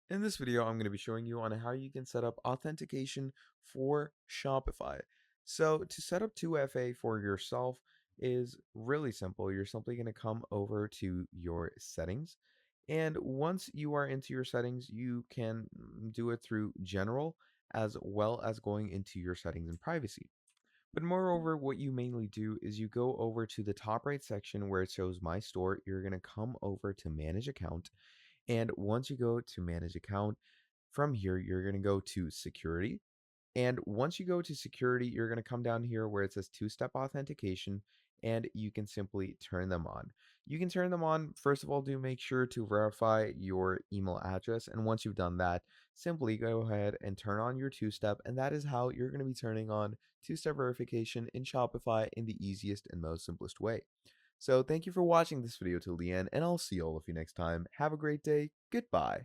In this video, I'm going to be showing you on how you can set up authentication for Shopify. So to set up 2FA for yourself is really simple. You're simply going to come over to your settings. And once you are into your settings, you can do it through general as well as going into your settings and privacy. But moreover, what you mainly do is you go over to the top right section where it shows my store. You're going to come over to manage account. And once you go to manage account, from here, you're going to go to security. And once you go to security, you're going to come down here where it says two-step authentication and you can simply turn them on. You can turn them on. First of all, do make sure to verify your email address. And once you've done that, simply go ahead and turn on your two-step. And that is how you're going to be turning on two-step verification in Shopify in the easiest and most simplest way. So thank you for watching this video till the end, and I'll see all of you next time. Have a great day. Goodbye.